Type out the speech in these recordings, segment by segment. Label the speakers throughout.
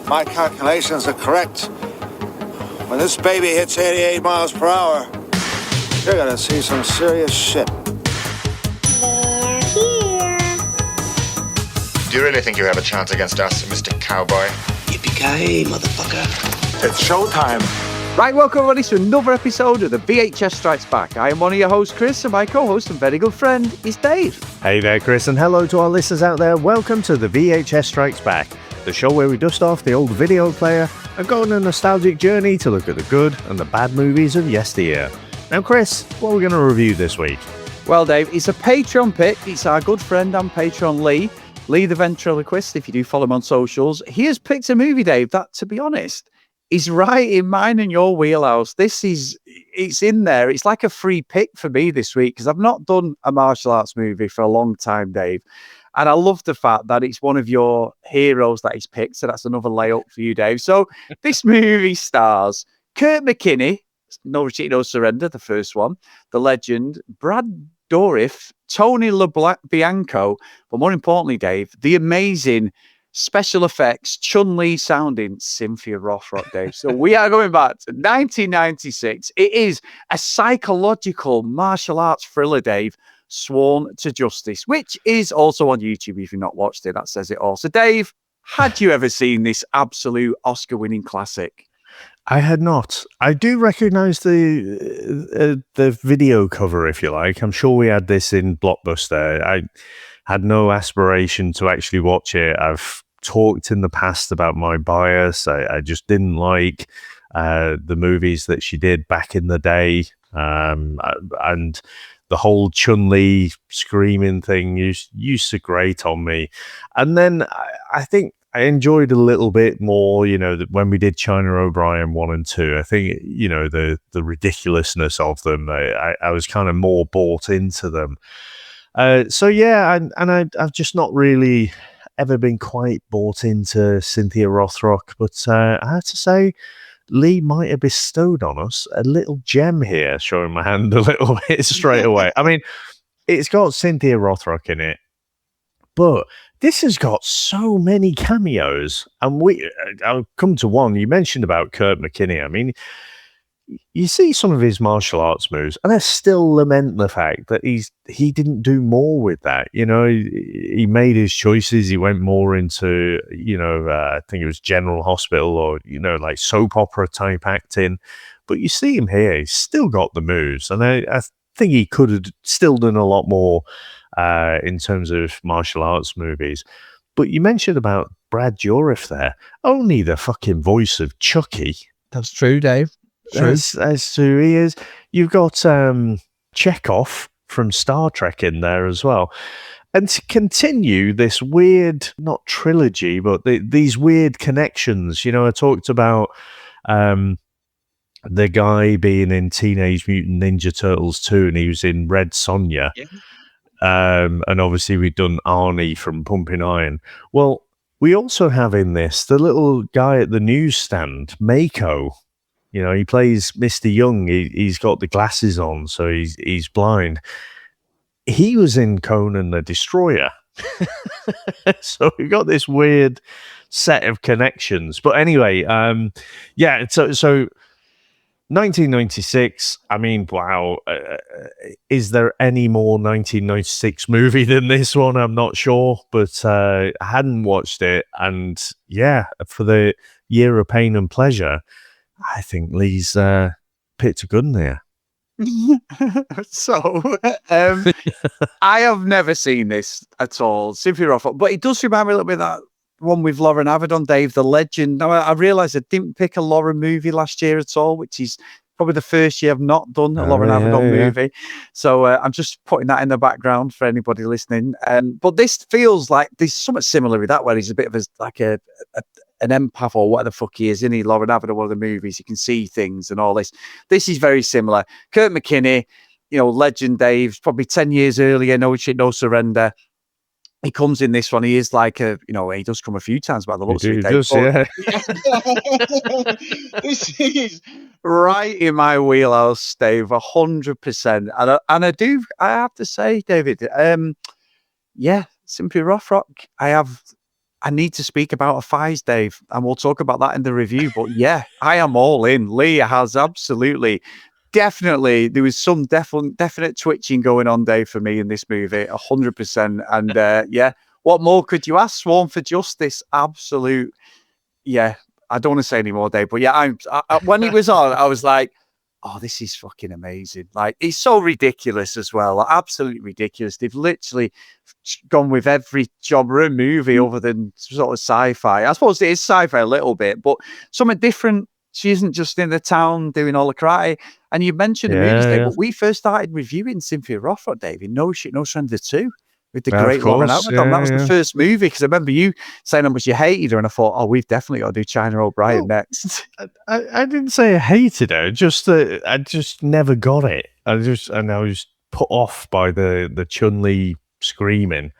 Speaker 1: my calculations are correct, when this baby hits 88 miles per hour, you're gonna see some serious shit.
Speaker 2: They're here.
Speaker 3: Do you really think you have a chance against us, Mr. Cowboy?
Speaker 4: Yippee-ki-yay, motherfucker.
Speaker 1: It's showtime.
Speaker 5: Right, welcome everybody to another episode of the VHS Strikes Back. I am one of your hosts, Chris, and my co-host and very good friend is Dave.
Speaker 6: Hey there, Chris, and hello to our listeners out there. Welcome to the VHS Strikes Back, the show where we dust off the old video player and go on a nostalgic journey to look at the good and the bad movies of yesteryear. Now, Chris, what are we going to review this week?
Speaker 5: Well, Dave, it's a Patreon pick. It's our good friend and patron, Lee the Ventriloquist, if you do follow him on socials. He has picked a movie, Dave, that, to be honest, is right in mine and your wheelhouse. It's in there. It's like a free pick for me this week because I've not done a martial arts movie for a long time, Dave. And I love the fact that it's one of your heroes that he's picked. So that's another layup for you, Dave. So this movie stars Kurt McKinney, No Retreat, No Surrender, the first one, the legend, Brad Dourif, Tony LeBianco, but more importantly, Dave, the amazing special effects, Chun-Li sounding Cynthia Rothrock, Dave. So we are going back to 1996. It is a psychological martial arts thriller, Dave, Sworn to Justice, which is also on YouTube if you've not watched it. That says it all. So, Dave, had you ever seen this absolute Oscar-winning classic?
Speaker 6: I had not. I do recognise the video cover, if you like. I'm sure we had this in Blockbuster. I had no aspiration to actually watch it. I've talked in the past about my bias. I just didn't like the movies that she did back in the day. And the whole Chun-Li screaming thing used to grate on me. And then I think I enjoyed a little bit more, when we did China O'Brien 1 and 2. I think, the ridiculousness of them, I was kind of more bought into them. I've just not really ever been quite bought into Cynthia Rothrock, but I have to say, Lee might have bestowed on us a little gem here, showing my hand a little bit straight away. I mean, it's got Cynthia Rothrock in it, but this has got so many cameos. And I'll come to one. You mentioned about Kurt McKinney. I mean, you see some of his martial arts moves, and I still lament the fact that he didn't do more with that. He made his choices. He went more into, I think it was General Hospital or, like soap opera type acting. But you see him here, he's still got the moves. And I think he could have still done a lot more in terms of martial arts movies. But you mentioned about Brad Dourif there. Only the fucking voice of Chucky.
Speaker 5: That's true, Dave.
Speaker 6: As who he is. You've got Chekhov from Star Trek in there as well. And to continue this weird, not trilogy, but these weird connections. I talked about the guy being in Teenage Mutant Ninja Turtles 2, and he was in Red Sonja. Yeah. And obviously we've done Arnie from Pumping Iron. Well, we also have in this the little guy at the newsstand, Mako. He plays Mr. Young. He's got the glasses on, so he's blind. He was in Conan the Destroyer. So we've got this weird set of connections. But anyway, so 1996, I mean, wow. Is there any more 1996 movie than this one? I'm not sure, but I hadn't watched it. And yeah, for the year of pain and pleasure, I think Lee's picked a good one there.
Speaker 5: So, I have never seen this at all, Cynthia Rothrock, but it does remind me a little bit of that one with Lauren Avedon, Dave, The Legend. Now, I realised I didn't pick a Lauren movie last year at all, which is probably the first year I've not done a Lauren Avedon movie. So I'm just putting that in the background for anybody listening. But this feels like there's something similar with that, where he's a bit of an empath or whatever the fuck he is, isn't he? Lauren Avedon, one of the movies, you can see things and all this. This is very similar. Kurt McKinney, legend, Dave, probably 10 years earlier, No Retreat, No Surrender. He comes in this one. He is like he does come a few times by the looks of it, Dave. This is right in my wheelhouse, Dave, 100%. And I have to say, David, Cynthia Rothrock, I have I need to speak about a thighs, Dave, and we'll talk about that in the review. But yeah, I am all in. Lee has definitely, there was some definite twitching going on, Dave, for me in this movie, 100%. And yeah, what more could you ask? Sworn for Justice, absolute. Yeah, I don't want to say any more, Dave, but yeah, when it was on, I was like, oh, this is fucking amazing. Like, it's so ridiculous as well. Like, absolutely ridiculous. They've literally gone with every genre movie other than sort of sci-fi. I suppose it is sci-fi a little bit, but something different. She isn't just in the town doing all the karate. And you mentioned the movies, Dave, but we first started reviewing Cynthia Rothrock, Dave, in No Shit, No Surrender 2. With the great Lauren Avedon. That was the first movie, because I remember you saying how much you hated her, and I thought, oh, we've definitely got to do China O'Brien next.
Speaker 6: I didn't say I hated her, just that I just never got it. I was put off by the Chun-Li screaming.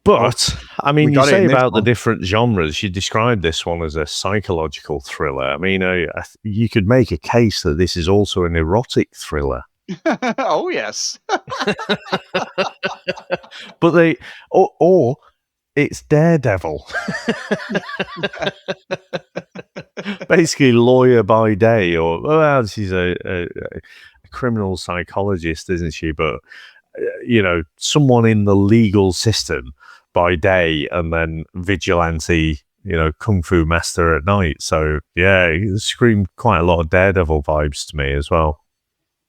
Speaker 6: But, I mean, you say about the different genres. You described this one as a psychological thriller. I mean, you could make a case that this is also an erotic thriller.
Speaker 5: Oh, yes.
Speaker 6: But or it's Daredevil. Basically, lawyer by day, or well, she's a criminal psychologist, isn't she? But someone in the legal system by day, and then vigilante, kung fu master at night. So yeah, it screamed quite a lot of Daredevil vibes to me as well.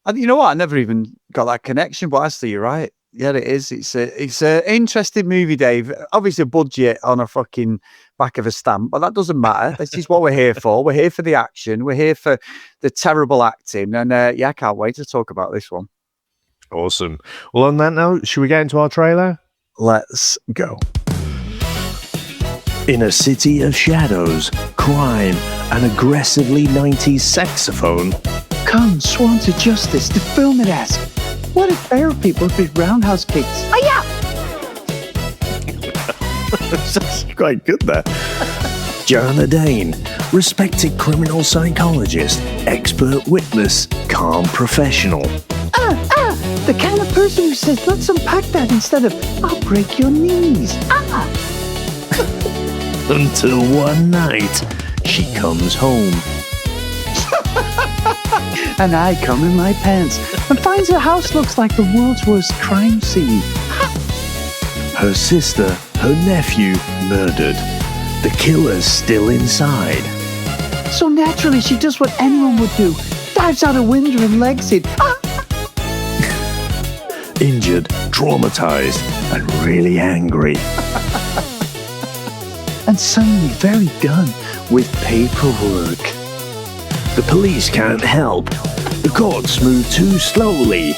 Speaker 5: And you know what? I never even got that connection, but actually, you're right. Yeah, it is. It's a interesting movie, Dave. Obviously, a budget on a fucking back of a stamp, but that doesn't matter. This is what we're here for. We're here for the action. We're here for the terrible acting. And yeah, I can't wait to talk about this one.
Speaker 6: Awesome. Well, on that note, should we get into our trailer?
Speaker 5: Let's go.
Speaker 4: In a city of shadows, crime, and aggressively 90s saxophone.
Speaker 5: Come, sworn to justice, to film it as. What if fair people with roundhouse kicks? Oh, yeah!
Speaker 6: That's quite good there.
Speaker 4: Jana Dane, respected criminal psychologist, expert witness, calm professional.
Speaker 5: The kind of person who says, let's unpack that instead of, I'll break your knees.
Speaker 4: Until one night, she comes home.
Speaker 5: And I come in my pants and finds her house looks like the world's worst crime scene.
Speaker 4: Her sister, her nephew, murdered. The killer's still inside.
Speaker 5: So naturally, she does what anyone would do. Dives out a window and legs it.
Speaker 4: Injured, traumatized, and really angry.
Speaker 5: And suddenly very done with paperwork.
Speaker 4: The police can't help. The courts move too slowly.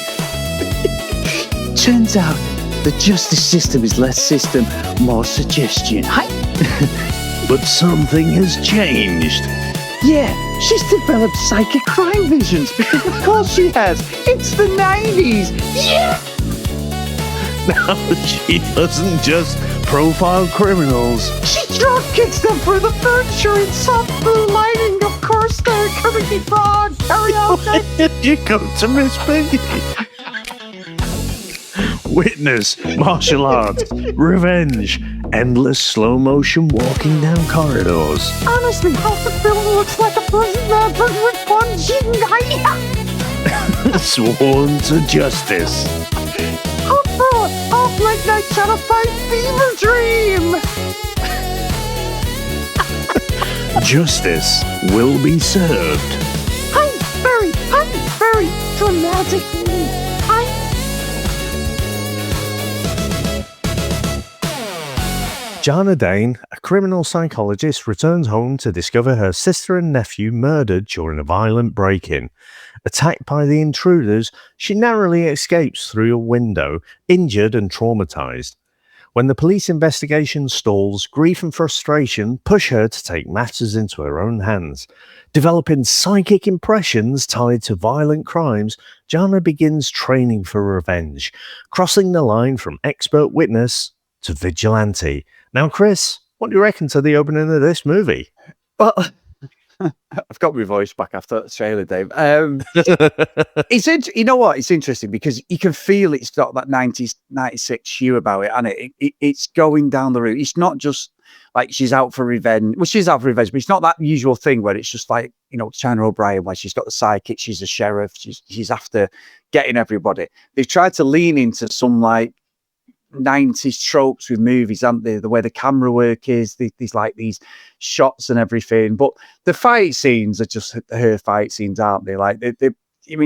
Speaker 5: Turns out the justice system is less system, more suggestion.
Speaker 4: But something has changed.
Speaker 5: Yeah, she's developed psychic crime visions, because of course she has. It's the 90s. Yeah!
Speaker 4: Now she doesn't just profile criminals.
Speaker 5: She drop kicks them through the furniture in soft blue lighting. Of course, they're coming frog. Carry on.
Speaker 4: You go to Miss Piggy. Witness, martial arts, revenge, endless slow motion walking down corridors.
Speaker 5: Honestly, half the film looks like a person with punching.
Speaker 4: Sworn to justice.
Speaker 5: Off late night shadow fight fever dream.
Speaker 4: Justice will be served.
Speaker 5: Very dramatically.
Speaker 6: Jana Dane, a criminal psychologist, returns home to discover her sister and nephew murdered during a violent break-in. Attacked by the intruders, she narrowly escapes through a window, injured and traumatized. When the police investigation stalls, grief and frustration push her to take matters into her own hands. Developing psychic impressions tied to violent crimes, Jana begins training for revenge, crossing the line from expert witness to vigilante. Now, Chris, what do you reckon to the opening of this movie?
Speaker 5: Well, I've got my voice back after that trailer, Dave. You know what? It's interesting because you can feel it's got that 90s, 96 hue about it, and it's going down the route. It's not just like she's out for revenge. Well, she's out for revenge, but it's not that usual thing where it's just like, China O'Brien, where she's got the sidekick, she's a sheriff, she's after getting everybody. They've tried to lean into some like 90s tropes with movies, haven't they? The way the camera work is, these shots and everything. But the fight scenes are just her fight scenes, aren't they? Like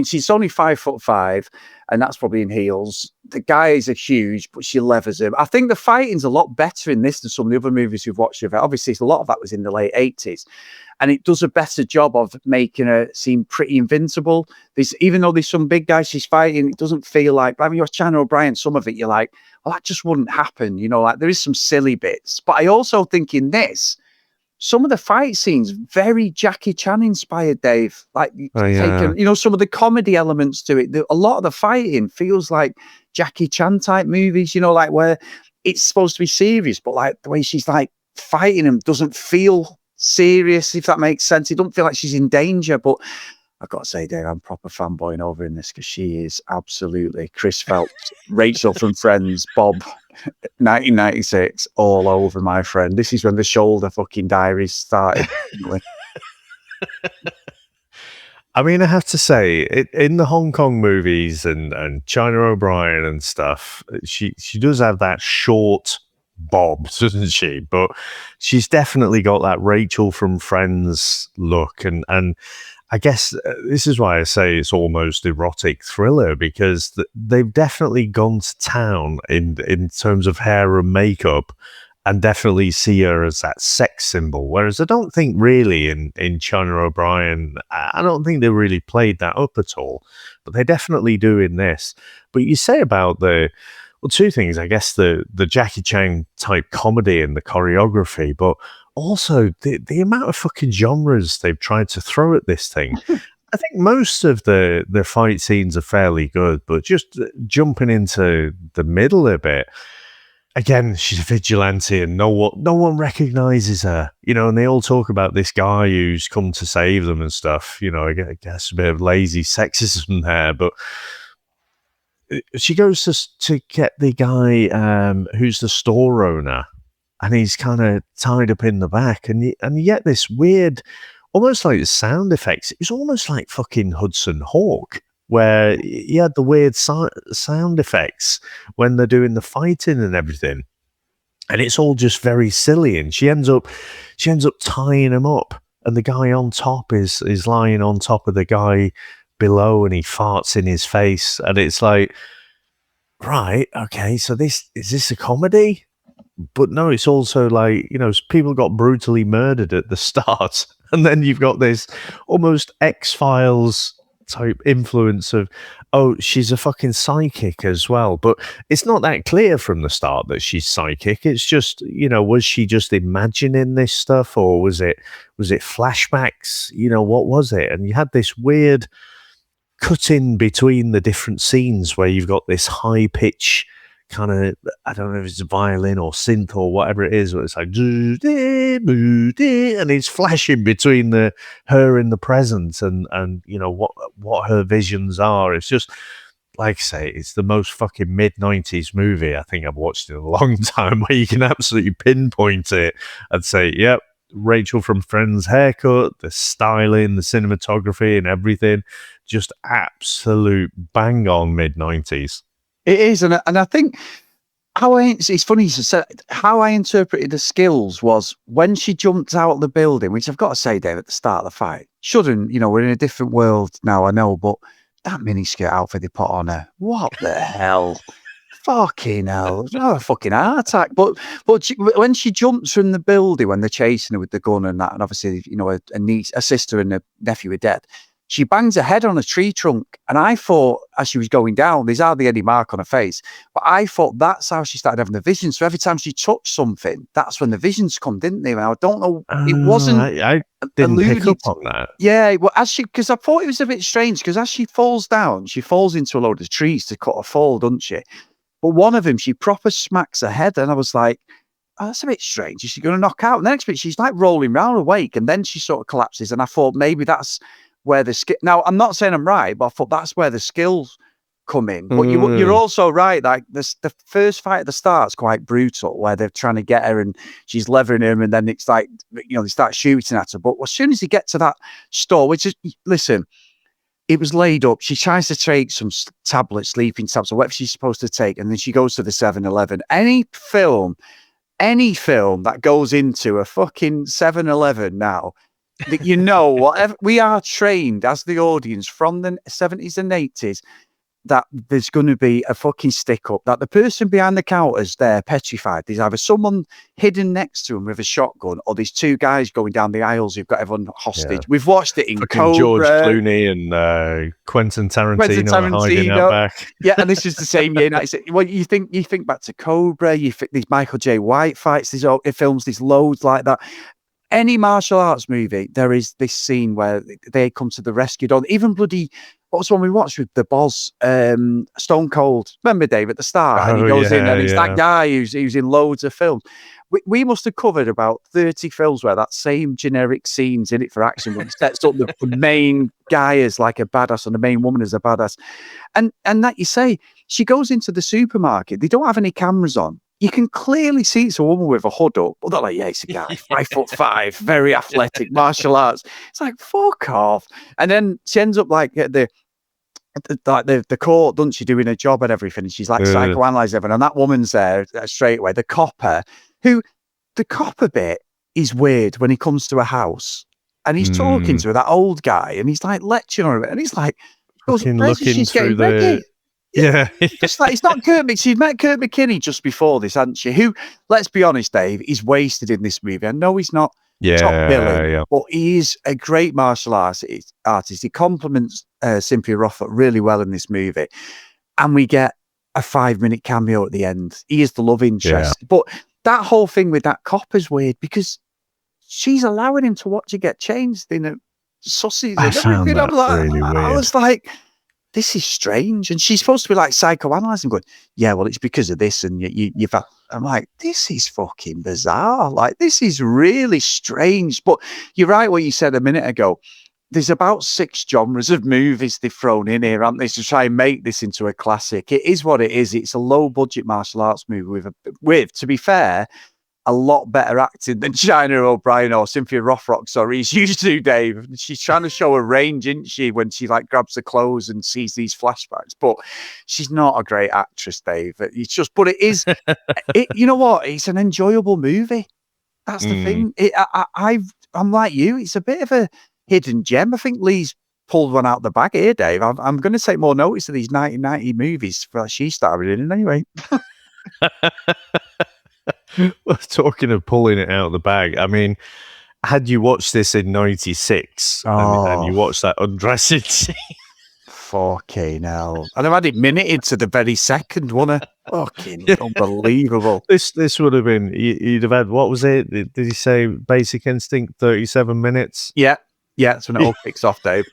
Speaker 5: she's only 5'5", and that's probably in heels. The guys are huge, but she levers him. I think the fighting's a lot better in this than some of the other movies we've watched of it. Obviously, a lot of that was in the late 80s. And it does a better job of making her seem pretty invincible. Even though there's some big guys she's fighting, it doesn't feel like, I mean, you're China O'Brien, some of it, you're like, well, that just wouldn't happen. Like there is some silly bits. But I also think in this, some of the fight scenes, very Jackie Chan inspired, Dave. Like, taken, some of the comedy elements to it. A lot of the fighting feels like Jackie Chan type movies, like where it's supposed to be serious, but like the way she's like fighting him doesn't feel serious, if that makes sense. It don't feel like she's in danger. But I've got to say, Dave, I'm proper fanboying over in this because she is absolutely Chris Phelps, Rachel from Friends, Bob, 1996, all over, my friend. This is when the shoulder fucking diaries started.
Speaker 6: I mean, I have to say, in the Hong Kong movies and China O'Brien and stuff, she does have that short bob, doesn't she? But she's definitely got that Rachel from Friends look, and I guess this is why I say it's almost erotic thriller, because they've definitely gone to town in terms of hair and makeup, and definitely see her as that sex symbol. Whereas I don't think really in China O'Brien, I don't think they really played that up at all, but they definitely do in this. But you say about two things, I guess, the Jackie Chan type comedy and the choreography, but also the amount of fucking genres they've tried to throw at this thing. I think most of the fight scenes are fairly good, but just jumping into the middle a bit, again, she's a vigilante and no one recognizes her, and they all talk about this guy who's come to save them and stuff. I guess a bit of lazy sexism there, but she goes to get the guy who's the store owner, and he's kind of tied up in the back, and you get this weird, almost like sound effects. It was almost like fucking Hudson Hawk, where you had the weird sound effects when they're doing the fighting and everything, and it's all just very silly. And she ends up tying him up, and the guy on top is lying on top of the guy below, and he farts in his face, and it's like, right, okay, so is this a comedy? But no, it's also like, people got brutally murdered at the start, and then you've got this almost X-Files type influence of, oh, she's a fucking psychic as well. But it's not that clear from the start that she's psychic. It's just, was she just imagining this stuff, or was it flashbacks? What was it? And you had this weird cut in between the different scenes where you've got this high pitch kind of, I don't know if it's a violin or synth or whatever it is, but it's like, and it's flashing between her in the present and what her visions are. It's just, like I say, it's the most fucking mid-90s movie I think I've watched in a long time, where you can absolutely pinpoint it and say, yep, Rachel from Friends haircut, the styling, the cinematography and everything, just absolute bang on mid-90s.
Speaker 5: It is, and I think it's funny you said, how I interpreted the skills was when she jumped out of the building, which I've got to say, Dave, at the start of the fight, shouldn't, we're in a different world now, I know, but that miniskirt outfit they put on her, what the hell? Fucking hell, no, a fucking heart attack. But when she jumps from the building, when they're chasing her with the gun and that, and obviously, a sister and a nephew are dead, she bangs her head on a tree trunk. And I thought, as she was going down, there's hardly any mark on her face, but I thought that's how she started having the visions. So every time she touched something, that's when the visions come, didn't they? And I don't know, it wasn't.
Speaker 6: I didn't pick up on that.
Speaker 5: Yeah, well, because I thought it was a bit strange, because as she falls down, she falls into a load of trees to cut her fall, doesn't she? But one of them, she proper smacks her head, and I was like, oh, that's a bit strange. Is she going to knock out? And the next bit, she's like rolling round awake, and then she sort of collapses. And I thought maybe that's where the skill. Now, I'm not saying I'm right, but I thought that's where the skills come in. But you're also right. Like the first fight at the start is quite brutal, where they're trying to get her and she's levering him, and then it's like, you know, they start shooting at her. But as soon as you get to that store, which is, listen, it was laid up. She tries to take some tablets, sleeping tablets, or whatever she's supposed to take, and then she goes to the 7-Eleven. Any film that goes into a fucking 7-Eleven now, that, you know, whatever, we are trained as the audience from the 70s and 80s that there's going to be a fucking stick up, that the person behind the counters there petrified. There's either someone hidden next to him with a shotgun, or there's two guys going down the aisles who've got everyone hostage. We've watched it in
Speaker 6: fucking
Speaker 5: Cobra.
Speaker 6: George Clooney and Quentin Tarantino hiding out back.
Speaker 5: Yeah, and this is the same year. Well, you think back to Cobra, you think these Michael J. White fights, these films, there's loads like that. Any martial arts movie, there is this scene where they come to the rescue. Even bloody, what was the one we watched with the boss, Stone Cold? Remember, Dave, at the start? And he goes in and he's that guy who's in loads of films. We must have covered about 30 films where that same generic scene's in it for action, but sets up the main guy as like a badass and the main woman as a badass. And that you say, she goes into the supermarket. They don't have any cameras on. You can clearly see it's a woman with a hood up. But they're like, yeah, it's a guy, 5'5", very athletic, martial arts. It's like, fuck off. And then she ends up like at the court, doesn't she, doing her job and everything. And she's like psychoanalyzing everyone. And that woman's there straight away. The copper bit is weird when he comes to a house and he's talking to her, that old guy, and he's like lecturing her. And he's like,
Speaker 6: looking
Speaker 5: she's
Speaker 6: through
Speaker 5: getting ready.
Speaker 6: Yeah.
Speaker 5: Just like, it's not Kurt. She'd met Kurt McKinney just before this, hadn't she? Who, let's be honest, Dave, is wasted in this movie. I know he's not top billing, but he is a great martial artist. He complements Cynthia Rothrock really well in this movie. And we get a 5-minute cameo at the end. He is the love interest. Yeah. But that whole thing with that cop is weird because she's allowing him to watch her get changed in a sausage and everything. I was like, this is strange. And she's supposed to be like psychoanalyzing, going, yeah, well, it's because of this. And you've had, I'm like, this is fucking bizarre. Like, this is really strange. But you're right what you said a minute ago. There's about 6 genres of movies they've thrown in here, haven't they, to try and make this into a classic. It is what it is. It's a low-budget martial arts movie with, to be fair, a lot better acting than China O'Brien or Cynthia Rothrock, he's used to, Dave. She's trying to show a range, isn't she, when she like grabs the clothes and sees these flashbacks. But she's not a great actress, Dave. It's just, but it is, you know what? It's an enjoyable movie. That's the thing. I'm like you. It's a bit of a hidden gem. I think Lee's pulled one out the bag here, Dave. I'm going to take more notice of these 1990 movies that she started in anyway.
Speaker 6: Well, talking of pulling it out of the bag, I mean, had you watched this in 96 and you watched that undressing scene,
Speaker 5: fucking hell. And I've had it minuted to the very second, wouldn't I? Fucking unbelievable.
Speaker 6: This would have been, you'd have had, what was it? Did he say Basic Instinct, 37 minutes?
Speaker 5: Yeah, that's when it all kicks off, Dave.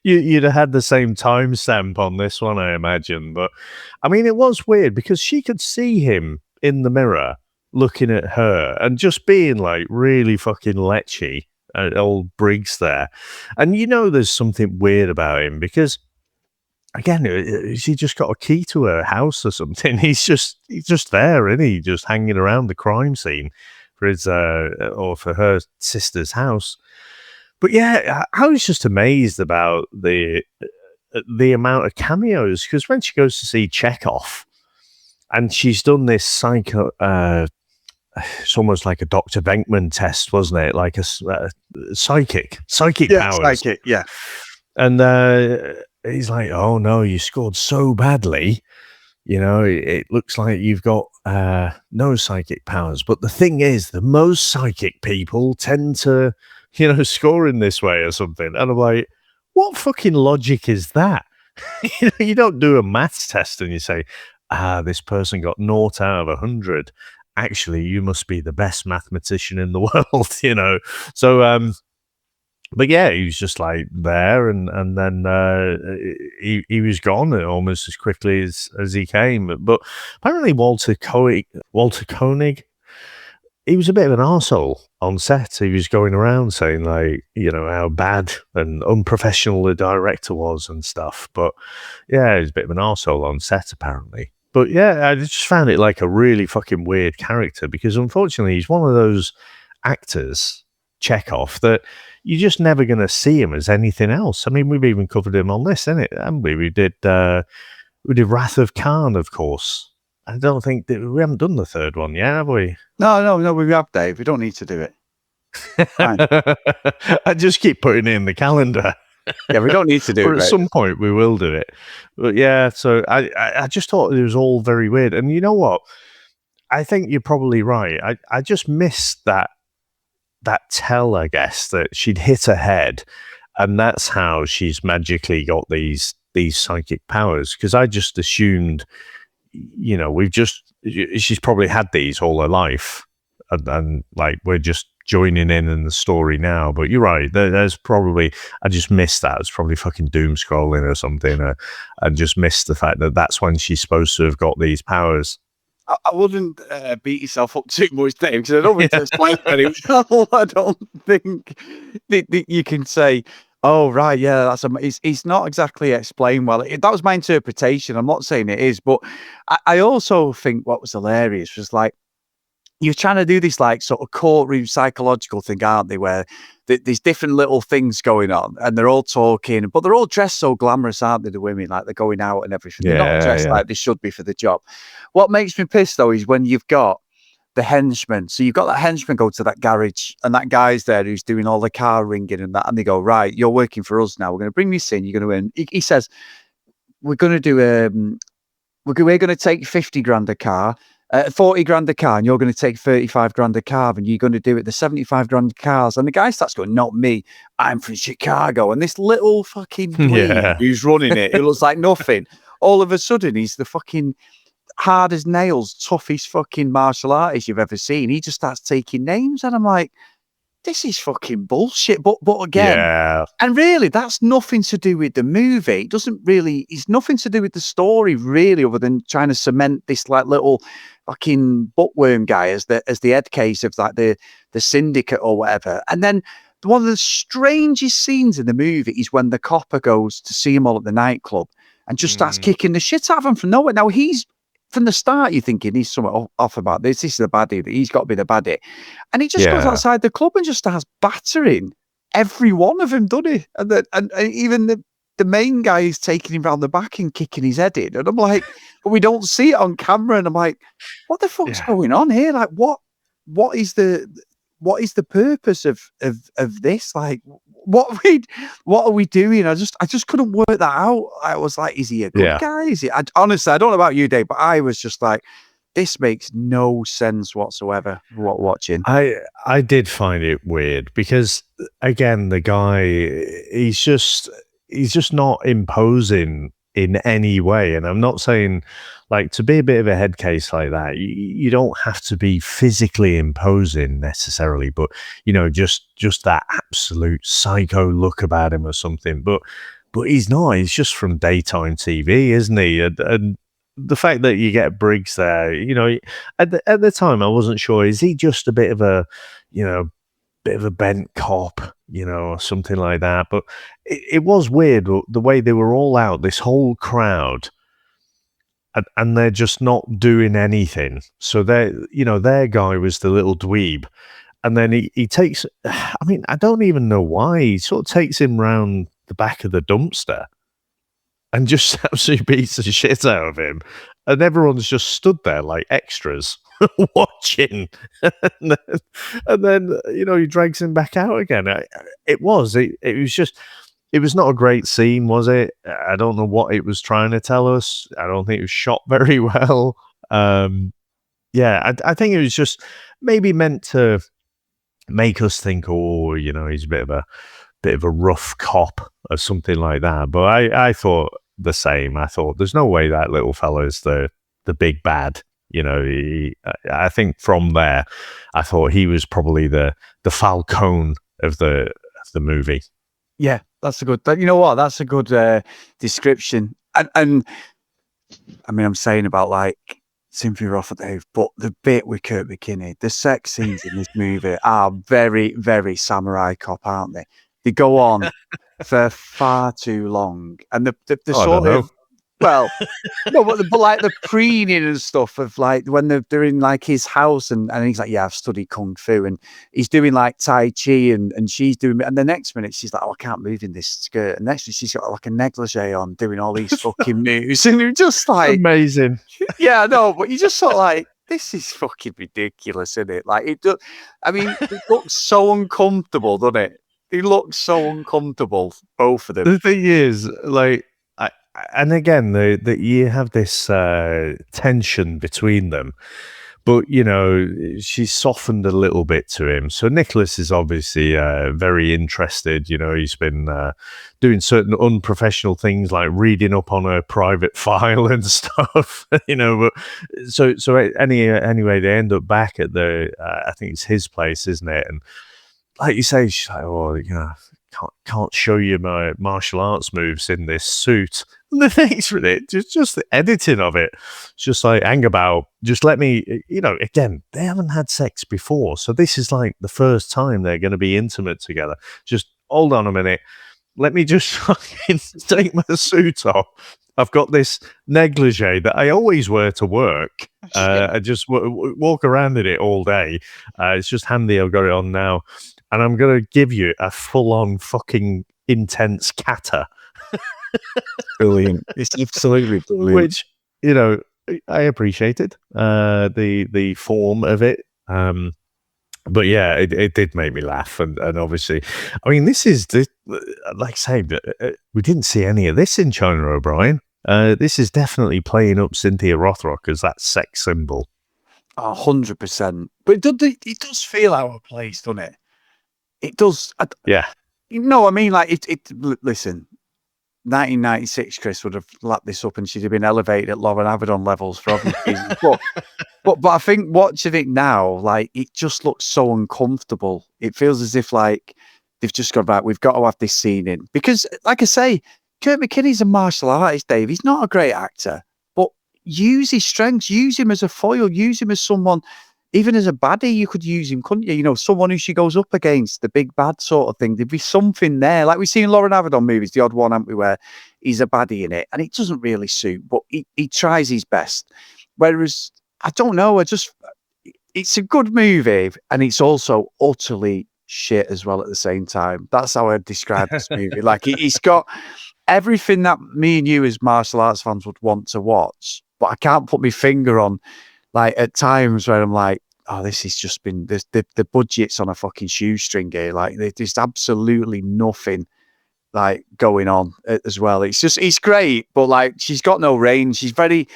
Speaker 6: You'd have had the same timestamp on this one, I imagine. But I mean, it was weird because she could see him in the mirror looking at her and just being like really fucking lechy at old Briggs there. And you know, there's something weird about him because, again, she just got a key to her house or something. He's just there, isn't he? Just hanging around the crime scene for his or for her sister's house. But yeah, I was just amazed about the amount of cameos because when she goes to see Chekhov and she's done this psycho, it's almost like a Dr. Venkman test, wasn't it? Like a psychic powers.
Speaker 5: Psychic, yeah.
Speaker 6: And he's like, "Oh no, you scored so badly. You know, it looks like you've got no psychic powers. But the thing is, the most psychic people tend to, score in this way or something." And I'm like, what fucking logic is that? You don't do a maths test and you say, this person got 0 out of 100. Actually, you must be the best mathematician in the world, So But yeah, he was just like there, and then he was gone almost as quickly as he came. But apparently Walter Koenig, he was a bit of an arsehole on set. He was going around saying, like, how bad and unprofessional the director was and stuff. But yeah, he was a bit of an arsehole on set, apparently. But yeah, I just found it like a really fucking weird character, because unfortunately he's one of those actors, Chekhov, that you're just never going to see him as anything else. I mean, we've even covered him on this, innit? Haven't we? We did Wrath of Khan, of course. I don't think that we haven't done the third one yet, have we?
Speaker 5: No, we have, Dave. We don't need to do it. Fine.
Speaker 6: I just keep putting it in the calendar.
Speaker 5: Yeah, we don't need to do
Speaker 6: Or
Speaker 5: it.
Speaker 6: at some point we will do it. But yeah, so I just thought it was all very weird. And you know what? I think you're probably right. I just missed that tell, I guess, that she'd hit her head, and that's how she's magically got these psychic powers. Because I just assumed, she's probably had these all her life, and like we're just joining in the story now. But you're right. There's probably, I just missed that. It's probably fucking doom scrolling or something, and just missed the fact that that's when she's supposed to have got these powers.
Speaker 5: I wouldn't beat yourself up too much, Dave, because I don't want to explain very well. I don't think that you can say, "Oh, right, yeah, it's not exactly explained well." That was my interpretation. I'm not saying it is, but I also think what was hilarious was like, you're trying to do this like sort of courtroom psychological thing, aren't they? Where there's different little things going on, and they're all talking, but they're all dressed so glamorous, aren't they? The women, like they're going out and everything. They're not dressed like they should be for the job. What makes me pissed though is when you've got the henchman. So you've got that henchman go to that garage, and that guy's there who's doing all the car ringing and that, and they go, "Right, you're working for us now. We're going to bring this in. You're going to earn." He says, "We're going to do we're going to take 50 grand a car." 40 grand a car, and you're going to take 35 grand a car, and you're going to do it the 75 grand cars. And the guy starts going, "Not me, I'm from Chicago." And this little fucking dweeb who's running it, it looks like nothing. All of a sudden, he's the fucking hard as nails, toughest fucking martial artist you've ever seen. He just starts taking names, and I'm like, this is fucking bullshit. But again, and really, that's nothing to do with the movie. It doesn't really, it's nothing to do with the story, really, other than trying to cement this like little fucking bookworm guy as the head case of like the syndicate or whatever. And then one of the strangest scenes in the movie is when the copper goes to see him all at the nightclub and just starts kicking the shit out of him from nowhere. Now he's, from the start, you're thinking he's somewhat off about this. This is the baddie. He's got to be the baddie. And he just goes outside the club and just starts battering every one of them, doesn't he? And even the main guy is taking him round the back and kicking his head in. And I'm like, but we don't see it on camera. And I'm like, what the fuck's going on here? Like, what is the purpose of this? Like, what are we doing? I just couldn't work that out. I was like, is he a good guy? Is he? Honestly, I don't know about you, Dave, but I was just like, this makes no sense whatsoever. Watching,
Speaker 6: I did find it weird because, again, the guy, he's just not imposing in any way. And I'm not saying, like, to be a bit of a head case like that, you don't have to be physically imposing necessarily, but just that absolute psycho look about him or something. But he's not. He's just from daytime TV, isn't he? And the fact that you get Briggs there, at the time, I wasn't sure. Is he just a bit of a bent cop, or something like that? But it was weird the way they were all out, this whole crowd, and they're just not doing anything. So their guy was the little dweeb, and then he takes, I mean, I don't even know why, he sort of takes him round the back of the dumpster and just absolutely beats the shit out of him, and everyone's just stood there like extras watching, and then he drags him back out again. It was not a great scene, was it? I don't know what it was trying to tell us. I don't think it was shot very well. I think it was just maybe meant to make us think, oh, he's a bit of a rough cop or something like that. But I thought the same. I thought there's no way that little fella's the big bad. I think from there, I thought he was probably the Falcone of the the movie.
Speaker 5: Yeah, that's a good. You know what? That's a good description. And I mean, I'm saying about like Cynthia Rothrock, but the bit with Kurt McKinney, the sex scenes in this movie are very, very samurai cop, aren't they? They go on for far too long, and the
Speaker 6: Oh, I don't
Speaker 5: sort of
Speaker 6: know.
Speaker 5: well, no, but like the preening and stuff of like when they're in like his house and he's like, yeah, I've studied kung fu, and he's doing like tai chi and she's doing, and the next minute she's like, oh, I can't move in this skirt, and next minute she's got like a negligee on doing all these fucking moves, and you're just like,
Speaker 6: Amazing.
Speaker 5: yeah, no, but you just sort of like, this is fucking ridiculous, isn't it? Like it does. I mean, it looks so uncomfortable, doesn't it? It looks so uncomfortable, both of them.
Speaker 6: The thing is, like, and again, you have this tension between them, but you know, she's softened a little bit to him. So Nicholas is obviously very interested. You know, he's been doing certain unprofessional things like reading up on a private file and stuff. You know, but so anyway, they end up back at the I think it's his place, isn't it? And like you say, she's like, oh, you know, can't show you my martial arts moves in this suit. And the things with it, just the editing of it, it's just like, hang about, just let me, you know, again, they haven't had sex before. So this is like the first time they're going to be intimate together. Just hold on a minute. Let me just fucking take my suit off. I've got this negligee that I always wear to work. I just walk around in it all day. It's just handy I've got it on now. And I'm going to give you a full-on fucking intense kata.
Speaker 5: Brilliant. It's absolutely brilliant.
Speaker 6: Which, you know, I appreciated the form of it. But yeah, it did make me laugh. And obviously, I mean, this is, like I say, we didn't see any of this in China O'Brien. This is definitely playing up Cynthia Rothrock as that sex symbol.
Speaker 5: 100%. But it does feel out of place, doesn't it? It does.
Speaker 6: Yeah.
Speaker 5: You know, I mean, like, listen, 1996, Chris would have lapped this up and she'd have been elevated at Lauren Avedon levels for obvious reasons. But I think watching it now, like, it just looks so uncomfortable. It feels as if, like, they've just gone, right, we've got to have this scene in. Because, like I say, Kurt McKinney's a martial artist, Dave. He's not a great actor. But use his strengths. Use him as a foil. Use him as someone... Even as a baddie, you could use him, couldn't you? You know, someone who she goes up against, the big bad sort of thing. There'd be something there. Like we've seen in Lauren Avedon movies, the odd one, haven't we, where he's a baddie in it. And it doesn't really suit, but he tries his best. Whereas, I don't know, it's a good movie, and it's also utterly shit as well at the same time. That's how I'd describe this movie. Like, it's got everything that me and you as martial arts fans would want to watch, but I can't put my finger on. Like at times where I'm like, oh, this has just been the budget's on a fucking shoestring here. Like there's absolutely nothing like going on as well. It's great, but like she's got no range. She's very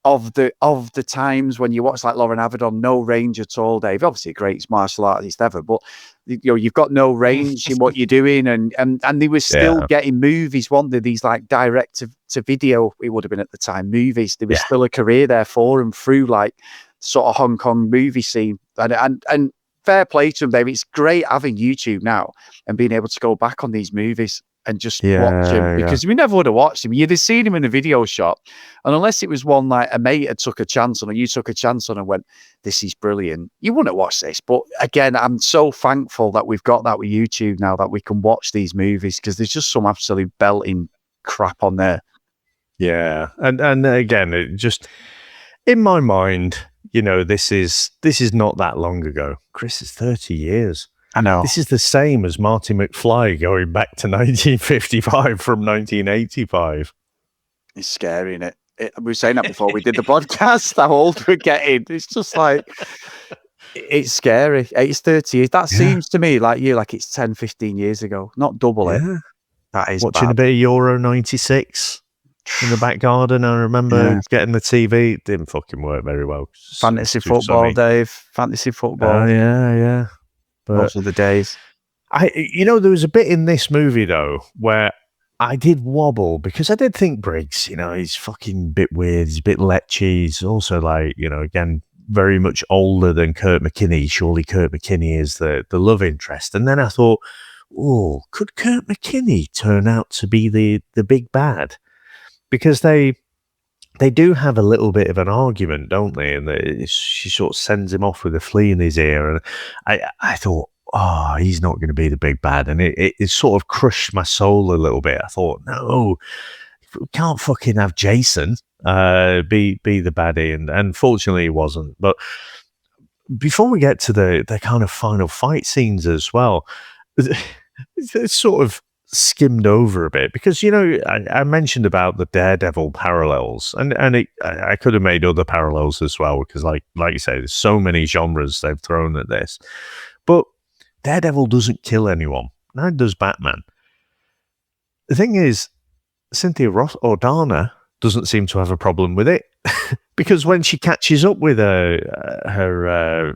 Speaker 5: of the times when you watch like Lauren Avedon, no range at all, Dave. Obviously, greatest martial artist ever, but you know you've got no range in what you're doing, and they were still getting movies. Weren't they? These like direct to video, it would have been at the time, movies. There was still a career there for them through like sort of Hong Kong movie scene, and fair play to them, Dave. It's great having YouTube now and being able to go back on these movies and just watch him, because we never would have watched him. You'd have seen him in a video shop, and unless it was one like a mate had took a chance on, or you took a chance on and went, this is brilliant, you wouldn't watch this. But again, I'm so thankful that we've got that with YouTube now, that we can watch these movies, because there's just some absolute belting crap on there.
Speaker 6: Yeah, and again, it just in my mind, you know, this is not that long ago. Chris, is 30 years.
Speaker 5: I know.
Speaker 6: This is the same as Marty McFly going back to 1955 from 1985.
Speaker 5: It's scary, isn't it? We were saying that before we did the podcast, how old we're getting. It's just like, it's scary. It's 30 years. That seems to me like it's 10, 15 years ago. Not double it. That is
Speaker 6: watching
Speaker 5: bad.
Speaker 6: A bit of Euro 96 in the back garden. I remember getting the TV. It didn't fucking work very well.
Speaker 5: Fantasy football, sunny. Dave. Fantasy football.
Speaker 6: Yeah. But
Speaker 5: those are the days.
Speaker 6: There was a bit in this movie though where I did wobble, because I did think Briggs, you know, he's fucking bit weird, he's a bit lechy, he's also like, you know, again, very much older than Kurt McKinney. Surely Kurt McKinney is the love interest. And then I thought, oh, could Kurt McKinney turn out to be the big bad? Because they do have a little bit of an argument, don't they? And she sort of sends him off with a flea in his ear. And I thought, oh, he's not going to be the big bad. And it sort of crushed my soul a little bit. I thought, no, we can't fucking have Jason be the baddie. And unfortunately, he wasn't. But before we get to the kind of final fight scenes as well, it's sort of skimmed over a bit because, you know, I mentioned about the Daredevil parallels and I could have made other parallels as well because like you say, there's so many genres they've thrown at this, but Daredevil doesn't kill anyone, neither does Batman. The thing is, Cynthia Rothrock doesn't seem to have a problem with it because when she catches up with her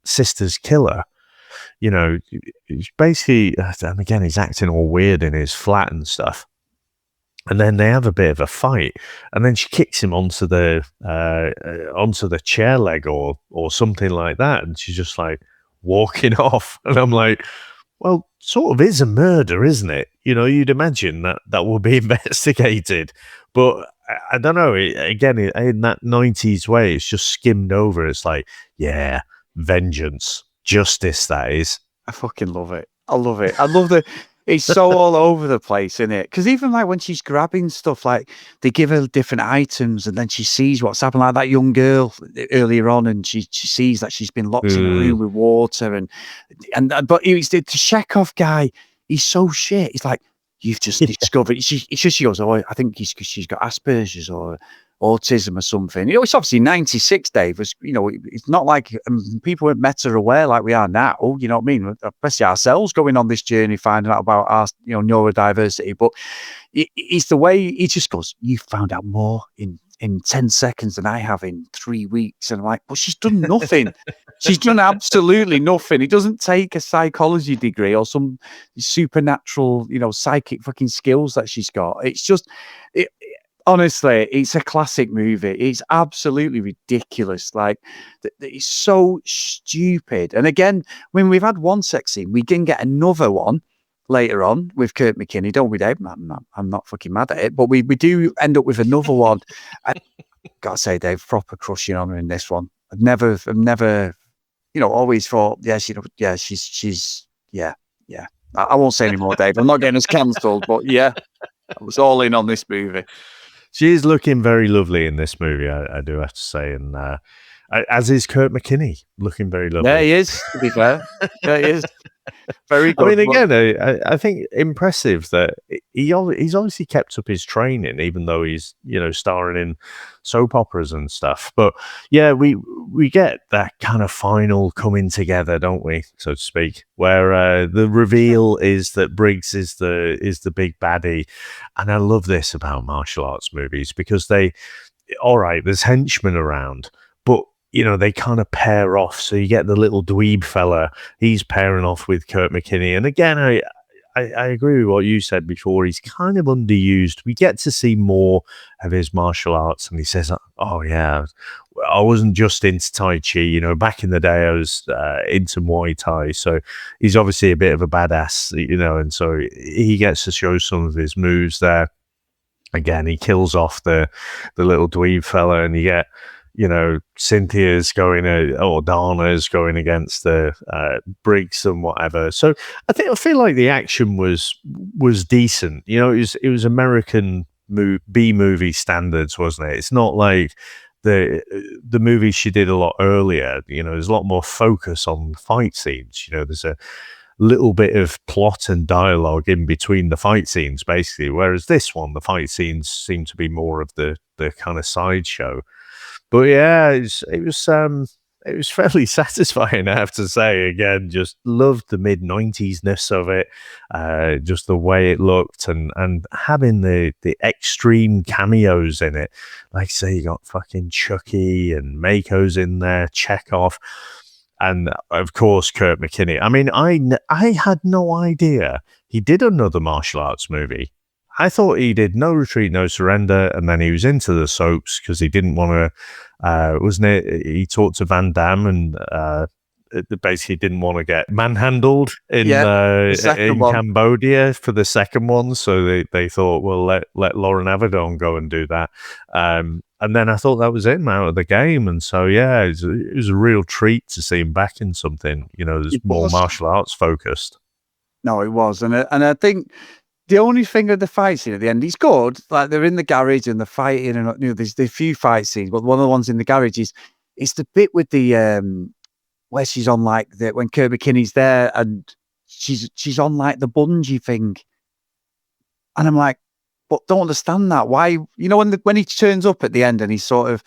Speaker 6: sister's killer, you know, basically, and again, he's acting all weird in his flat and stuff. And then they have a bit of a fight, and then she kicks him onto the chair leg or something like that, and she's just like walking off. And I'm like, well, sort of is a murder, isn't it? You know, you'd imagine that will be investigated, but I don't know. Again, in that 90s way, it's just skimmed over. It's like, yeah, vengeance. Justice, that is.
Speaker 5: I fucking love it. I love it. I love it's so all over the place, isn't it? Because even like when she's grabbing stuff, like they give her different items and then she sees what's happened, like that young girl earlier on, and she sees that she's been locked in a room with water and but it's the Chekhov guy, he's so shit. He's like, you've just discovered, she goes, oh, I think she's got Asperger's or autism or something. You know, it's obviously 96, Dave. You know, it's not like people weren't meta aware like we are now. You know what I mean? Especially ourselves going on this journey, finding out about our, you know, neurodiversity. But it's the way he just goes, you found out more in 10 seconds than I have in 3 weeks. And I'm like, but she's done nothing. She's done absolutely nothing. It doesn't take a psychology degree or some supernatural, you know, psychic fucking skills that she's got. It's just, honestly, it's a classic movie. It's absolutely ridiculous. Like, it's so stupid. And again, when we've had one sex scene, we can get another one later on with Kurt McKinney, don't we, Dave? I'm not fucking mad at it, but we do end up with another one. I gotta say, Dave, proper crushing on her in this one. I've never, you know, always thought, she's. I won't say any more, Dave. I'm not getting us cancelled, but yeah, I was all in on this movie.
Speaker 6: She is looking very lovely in this movie, I do have to say, and as is Kurt McKinney, looking very lovely.
Speaker 5: Yeah, he is, to be fair. Yeah, he is. Very good.
Speaker 6: I mean, again, I think impressive that he's obviously kept up his training, even though he's, you know, starring in soap operas and stuff. But yeah, we get that kind of final coming together, don't we, so to speak, where the reveal is that Briggs is the big baddie. And I love this about martial arts movies because all right, there's henchmen around, but you know, they kind of pair off. So you get the little dweeb fella, he's pairing off with Kurt McKinney. And again, I agree with what you said before. He's kind of underused. We get to see more of his martial arts. And he says, oh, yeah, I wasn't just into Tai Chi. You know, back in the day, I was into Muay Thai. So he's obviously a bit of a badass, you know, and so he gets to show some of his moves there. Again, he kills off the little dweeb fella, and you get, you know, Cynthia's going or Dana's going against the Briggs and whatever. So I feel like the action was decent. You know, it was American B movie standards, wasn't it? It's not like the movies she did a lot earlier. You know, there's a lot more focus on fight scenes. You know, there's a little bit of plot and dialogue in between the fight scenes, basically. Whereas this one, the fight scenes seem to be more of the kind of sideshow. But yeah, it was fairly satisfying, I have to say. Again, just loved the mid-90s-ness of it, just the way it looked, and having the extreme cameos in it. Like, say, you got fucking Chucky and Mako's in there, Chekhov, and of course Kurt McKinney. I mean, I had no idea he did another martial arts movie. I thought he did No Retreat, No Surrender, and then he was into the soaps because he didn't want to, wasn't it? He talked to Van Damme and basically didn't want to get manhandled in
Speaker 5: one.
Speaker 6: Cambodia for the second one, so they thought, well, let Lauren Avedon go and do that. And then I thought that was him out of the game, and so it was a real treat to see him back in something, that's more martial arts focused.
Speaker 5: No, it was, and I think the only thing of the fight scene at the end, he's good. Like they're in the garage and they're fighting, and there's a few fight scenes, but one of the ones in the garage is the bit with the where she's on when Kurt McKinney's there and she's on like the bungee thing, and I'm like, but don't understand that. Why, when he turns up at the end and he's sort of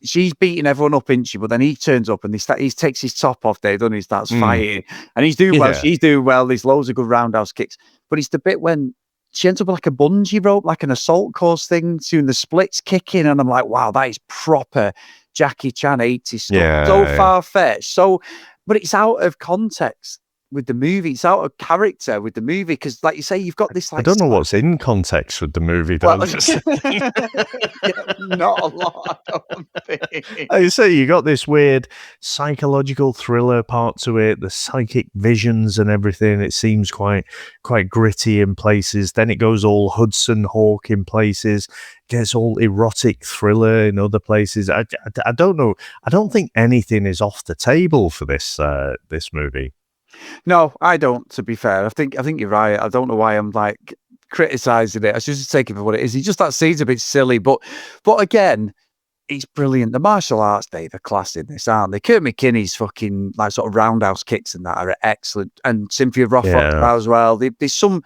Speaker 5: she's beating everyone up, isn't she? But then he turns up and he takes his top off there, doesn't he? Starts fighting, and he's doing well. She's doing well. There's loads of good roundhouse kicks, but it's the bit when she ends up like a bungee rope, like an assault course thing, doing the splits kicking, and I'm like, wow, that is proper Jackie Chan 80s stuff. So far-fetched. But it's out of context with the movie. It's out of character with the movie because, like you say, you've got this.
Speaker 6: I don't know what's in context with the movie, though.
Speaker 5: Not a lot. I don't think.
Speaker 6: Like you say, you got this weird psychological thriller part to it, the psychic visions and everything. It seems quite gritty in places. Then it goes all Hudson Hawk in places. Gets all erotic thriller in other places. I don't know. I don't think anything is off the table for this movie.
Speaker 5: No, I don't. To be fair, I think you're right. I don't know why I'm like criticizing it. I should just take it for what it is. It's just that scene's a bit silly, but again, it's brilliant. The martial arts, Dave, are class in this, aren't they? Kurt McKinney's fucking like sort of roundhouse kicks and that are excellent, and Cynthia Rothrock as well. There's some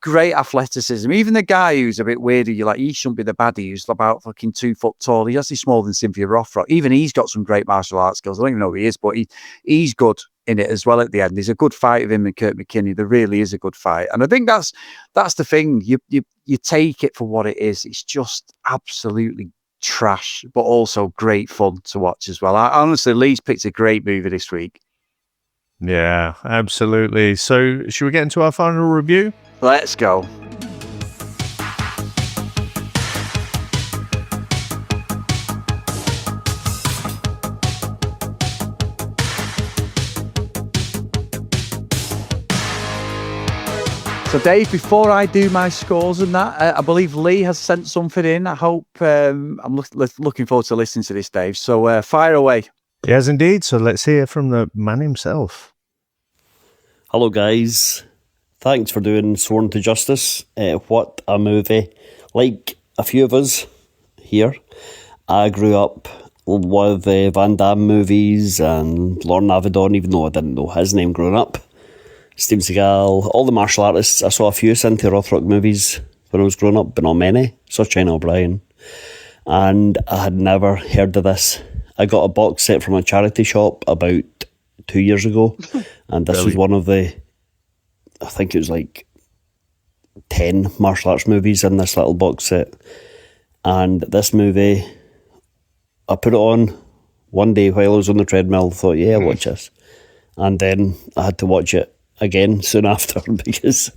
Speaker 5: great athleticism. Even the guy who's a bit weirder, you're like, he shouldn't be the baddie, who's about fucking 2 foot tall. He's actually smaller than Cynthia Rothrock. Even he's got some great martial arts skills. I don't even know who he is, but he's good in it as well at the end. There's a good fight of him and Kurt McKinney. There really is a good fight. And I think that's the thing. You take it for what it is. It's just absolutely trash, but also great fun to watch as well. Honestly, Lee's picked a great movie this week.
Speaker 6: Yeah, absolutely. So should we get into our final review?
Speaker 5: Let's go. So, Dave, before I do my scores and that, I believe Lee has sent something in. I hope I'm looking forward to listening to this, Dave. So, fire away.
Speaker 6: Yes, indeed. So, let's hear from the man himself.
Speaker 7: Hello, guys. Thanks for doing Sworn to Justice. What a movie. Like a few of us here, I grew up with the Van Damme movies and Lauren Avedon, even though I didn't know his name growing up. Steven Seagal, all the martial artists. I saw a few Cynthia Rothrock movies when I was growing up, but not many. Saw China O'Brien. And I had never heard of this. I got a box set from a charity shop about 2 years ago, and this was one of the, I think it was like 10 martial arts movies in this little box set. And this movie, I put it on one day while I was on the treadmill, thought, yeah, I'll watch this. And then I had to watch it again soon after because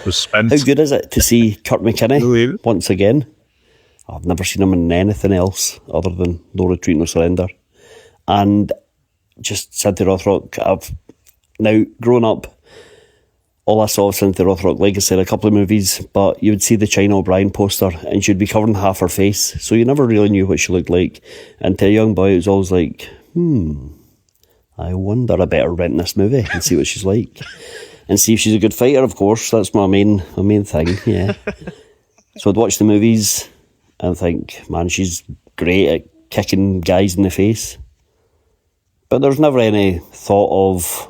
Speaker 6: was spent.
Speaker 7: How good is it to see Kurt McKinney once again? I've never seen him in anything else other than No Retreat, No Surrender. And just Cynthia Rothrock. I've now grown up, all I saw of Cynthia Rothrock, like I said, a couple of movies, but you would see the China O'Brien poster and she'd be covering half her face, so you never really knew what she looked like. And to a young boy, it was always like, I wonder, I better rent this movie and see what she's like. And see if she's a good fighter, of course. That's my main thing, yeah. So I'd watch the movies and think, man, she's great at kicking guys in the face. But there's never any thought of,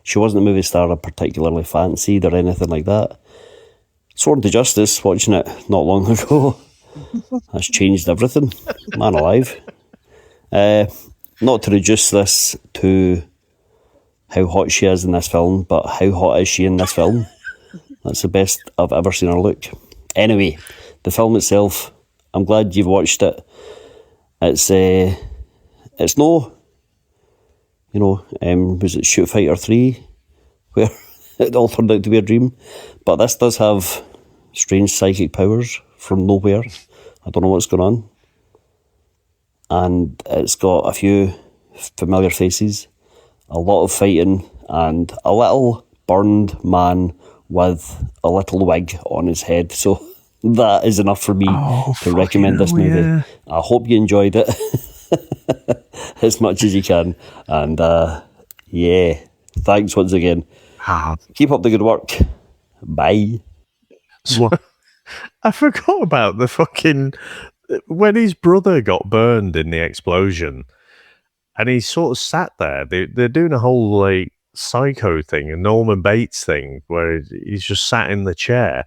Speaker 7: she wasn't a movie star I particularly fancied or anything like that. Sworn to Justice, watching it not long ago, has changed everything. Man alive. Not to reduce this to how hot she is in this film, but how hot is she in this film? That's the best I've ever seen her look. Anyway, the film itself, I'm glad you've watched it. It's no, was it Shoot Fighter 3, where it all turned out to be a dream? But this does have strange psychic powers from nowhere. I don't know what's going on. And it's got a few familiar faces, a lot of fighting, and a little burned man with a little wig on his head. So that is enough for me to recommend this movie.
Speaker 6: Yeah.
Speaker 7: I hope you enjoyed it as much as you can. And yeah, thanks once again. Keep up the good work. Bye.
Speaker 6: What? I forgot about the fucking... When his brother got burned in the explosion, and he sort of sat there. They're doing a whole, like, Psycho thing, a Norman Bates thing, where he's just sat in the chair,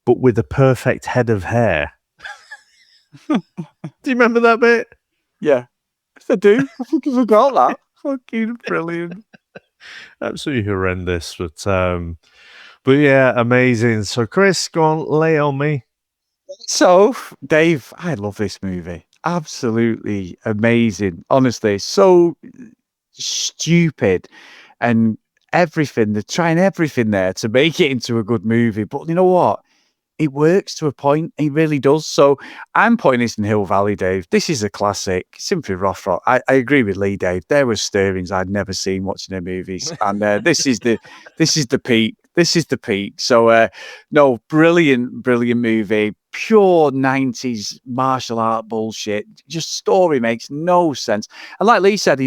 Speaker 6: but with a perfect head of hair. Do you remember that bit?
Speaker 5: Yeah. I do. I fucking forgot that. Fucking brilliant.
Speaker 6: Absolutely horrendous, but yeah, amazing. So, Chris, go on, lay it on me.
Speaker 5: So, Dave, I love this movie. Absolutely amazing. Honestly, so stupid and everything. They're trying everything there to make it into a good movie. But you know what? It works to a point. It really does. So I'm putting this in Hill Valley, Dave. This is a classic. Cynthia Rothrock. I agree with Lee, Dave. There were stirrings I'd never seen watching their movies, and this is the peak. This is the peak. So no, brilliant movie. Pure 90s martial art bullshit. Just story makes no sense. And like Lee said,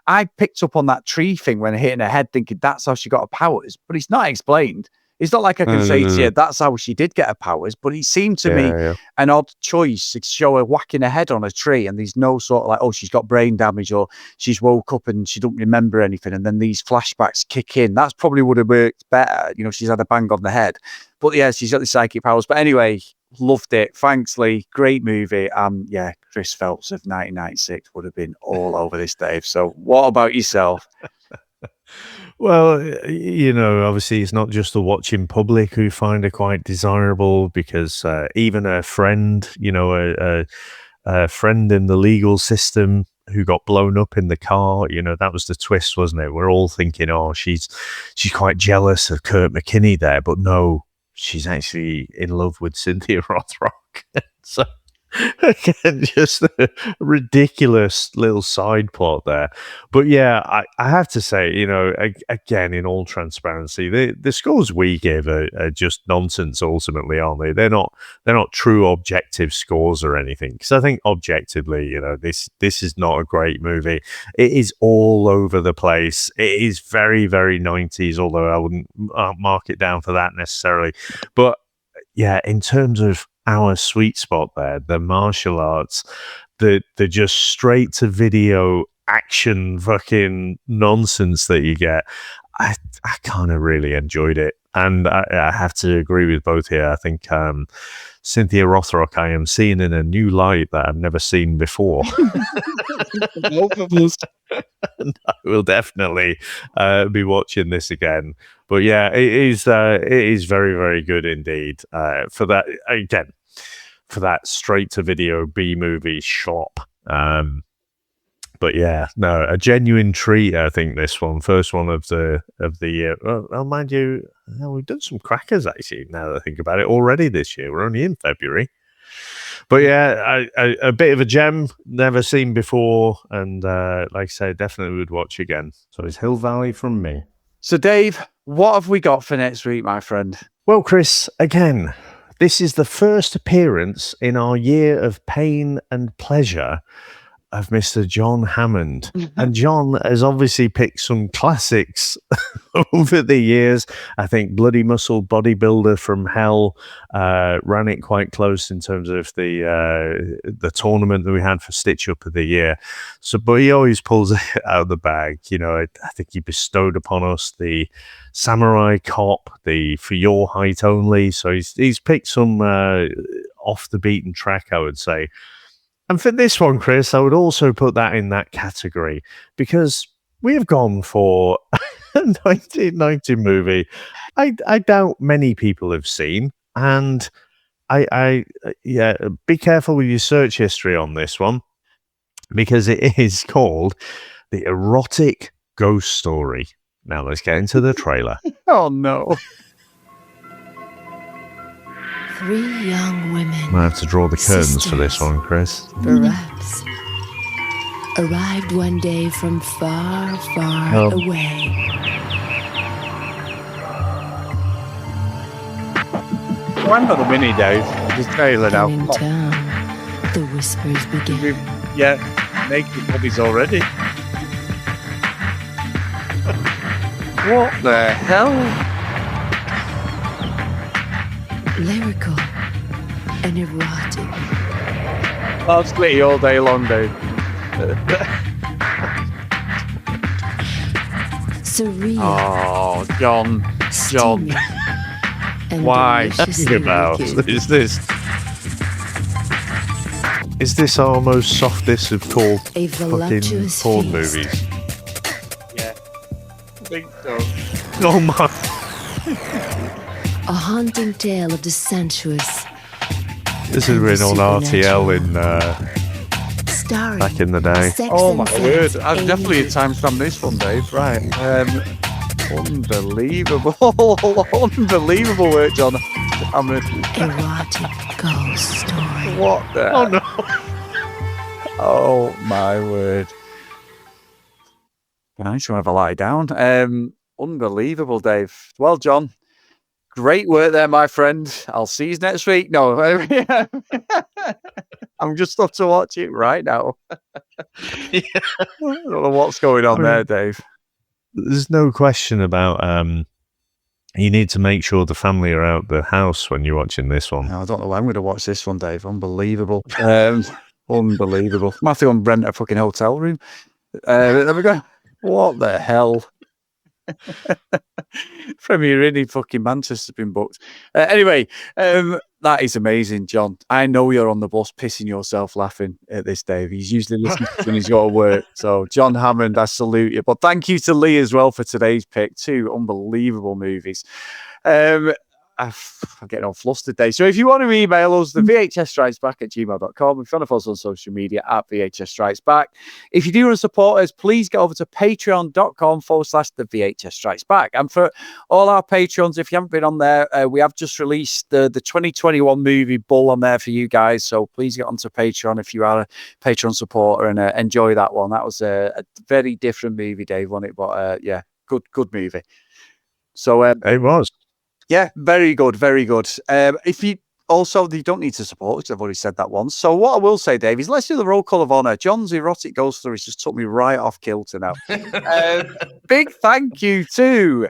Speaker 5: I picked up on that tree thing when hitting her head, thinking that's how she got her powers, but it's not explained. It's not like I can say to you, that's how she did get her powers, but it seemed to me an odd choice to show her whacking her head on a tree, and there's no sort of like, oh, she's got brain damage or she's woke up and she don't remember anything, and then these flashbacks kick in. That's probably would have worked better. You know, she's had a bang on the head. But yeah, she's got the psychic powers. But anyway, loved it. Thanks, Lee. Great movie. Yeah, Chris Phelps of 1996 would have been all over this, Dave. So what about yourself?
Speaker 6: Well, you know, obviously it's not just the watching public who find her quite desirable, because even a friend, you know, a friend in the legal system who got blown up in the car, you know, that was the twist, wasn't it? We're all thinking, oh, she's quite jealous of Kurt McKinney there, but no, she's actually in love with Cynthia Rothrock. So again, just a ridiculous little side plot there. But yeah, I have to say, you know, again, in all transparency, the scores we give are just nonsense ultimately, aren't they? They're not true objective scores or anything. Because I think objectively, you know, this is not a great movie. It is all over the place. It is very, very 90s, although I wouldn't mark it down for that necessarily. But yeah, in terms of our sweet spot there, the martial arts, the just straight to video action fucking nonsense that you get, I kind of really enjoyed it. And I have to agree with both here. I think Cynthia Rothrock, I am seeing in a new light that I've never seen before.
Speaker 5: Both of us.
Speaker 6: And I will definitely be watching this again. But yeah, it is very, very good indeed. For that, again, for that straight to video B movie shop. But yeah, no, a genuine treat. I think this one, first one of the year. Well, mind you, we've done some crackers actually. Now that I think about it, already this year. We're only in February. But yeah, a bit of a gem, never seen before, and like I say, definitely would watch again.
Speaker 8: So it's Hill Valley from me.
Speaker 5: So Dave, what have we got for next week, my friend?
Speaker 6: Well, Chris, again, this is the first appearance in our year of pain and pleasure of Mr. John Hammond. And John has obviously picked some classics over the years. I think Bloody Muscle Bodybuilder from Hell ran it quite close in terms of the tournament that we had for Stitch Up of the Year. So, but he always pulls it out of the bag. You know, I think he bestowed upon us the Samurai Cop, the For Your Height Only. So he's picked some off the beaten track, I would say. And for this one, Chris, I would also put that in that category, because we have gone for a 1990 movie I doubt many people have seen. And yeah, be careful with your search history on this one, because it is called The Erotic Ghost Story. Now let's get into the trailer.
Speaker 5: Oh, no.
Speaker 9: 3 young women.
Speaker 6: I might have to draw the curtains for this one, Chris.
Speaker 9: Perhaps. arrived one day from far, far away.
Speaker 5: Hang on a minute, Dave. Just trailer now.
Speaker 9: And in town, the whispers began.
Speaker 5: Yeah, naked bodies already. What the hell?
Speaker 9: Lyrical and erotic.
Speaker 5: I'll split you all day long, Dave.
Speaker 9: Surreal.
Speaker 5: Oh, John.
Speaker 9: Steamy, and
Speaker 6: Why?
Speaker 9: deliciously
Speaker 6: About
Speaker 9: wicked.
Speaker 6: is this our most softest of fucking
Speaker 9: A voluptuous
Speaker 6: porn
Speaker 9: feast.
Speaker 6: movies?
Speaker 5: Yeah, I think so.
Speaker 6: Oh my!
Speaker 9: A haunting tale of the sensuous.
Speaker 6: This has been on RTL in
Speaker 9: Starring
Speaker 6: back in the day.
Speaker 9: Sex
Speaker 5: Oh
Speaker 9: and
Speaker 5: my
Speaker 9: Sense
Speaker 5: word! I've
Speaker 9: Amy
Speaker 5: definitely
Speaker 9: Lee.
Speaker 5: timestamped this one, Dave. Right. Unbelievable, unbelievable work, John.
Speaker 9: Erotic ghost story.
Speaker 5: What the?
Speaker 6: Oh no!
Speaker 5: Oh my word! I just want to have a lie down. Unbelievable, Dave. Well, John, great work there, my friend. I'll see you next week. No, I'm just up to watch it right now. I don't know what's going on there, Dave.
Speaker 6: There's no question about you need to make sure the family are out the house when you're watching this one.
Speaker 5: No, I don't know why I'm going to watch this one, Dave. Unbelievable. Unbelievable. Matthew and rent a fucking hotel room. There we go. What the hell? Premier Inn in fucking Manchester's been booked. Anyway, that is amazing, John. I know you're on the bus pissing yourself laughing at this, Dave. He's usually listening when he's got to work. So, John Hammond, I salute you. But thank you to Lee as well for today's pick. 2 unbelievable movies. I'm getting all flustered today. So if you want to email us, the VHSStrikesBack@gmail.com. If you want to follow us on social media at VHSStrikesBack. If you do want to support us, please get over to patreon.com/the VHS Strikes Back. And for all our patrons, if you haven't been on there, we have just released the 2021 movie Bull on there for you guys. So please get onto Patreon if you are a Patreon supporter and enjoy that one. That was a very different movie, Dave, wasn't it? But yeah, good movie. So
Speaker 6: It was.
Speaker 5: yeah, very good, very good. If you also, you don't need to support us, 'cause I've already said that once. So what I will say, Dave, is let's do the roll call of honour. John's erotic ghost stories just took me right off kilter now. Big thank you to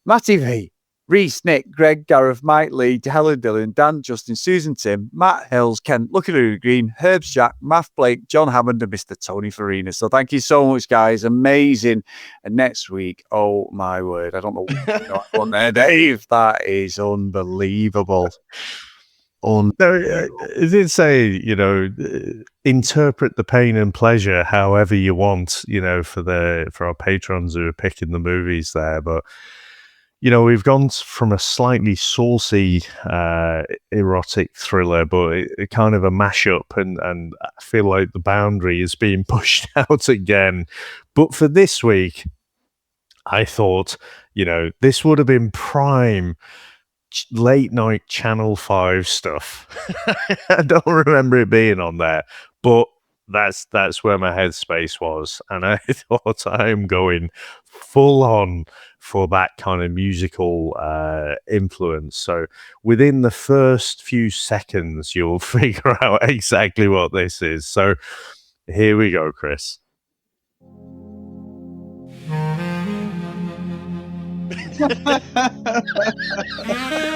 Speaker 5: Matty V, Reese, Nick, Greg, Gareth, Mike, Lee, Helen, Dylan, Dan, Justin, Susan, Tim, Matt Hills, Ken, Lucky Lou Green, Herbs, Jack, Math Blake, John Hammond, and Mr. Tony Farina. So thank you so much, guys. Amazing. And next week, oh my word, I don't know what's on there, Dave. That is unbelievable.
Speaker 6: No, it did say, interpret the pain and pleasure however you want, for our patrons who are picking the movies there. But we've gone from a slightly saucy, erotic thriller, but it kind of a mashup, and I feel like the boundary is being pushed out again. But for this week, I thought, this would have been prime late night Channel 5 stuff. I don't remember it being on there, but that's where my headspace was, and I thought I'm going full on for that kind of musical influence. So within the first few seconds, you'll figure out exactly what this is. So here we go, Chris.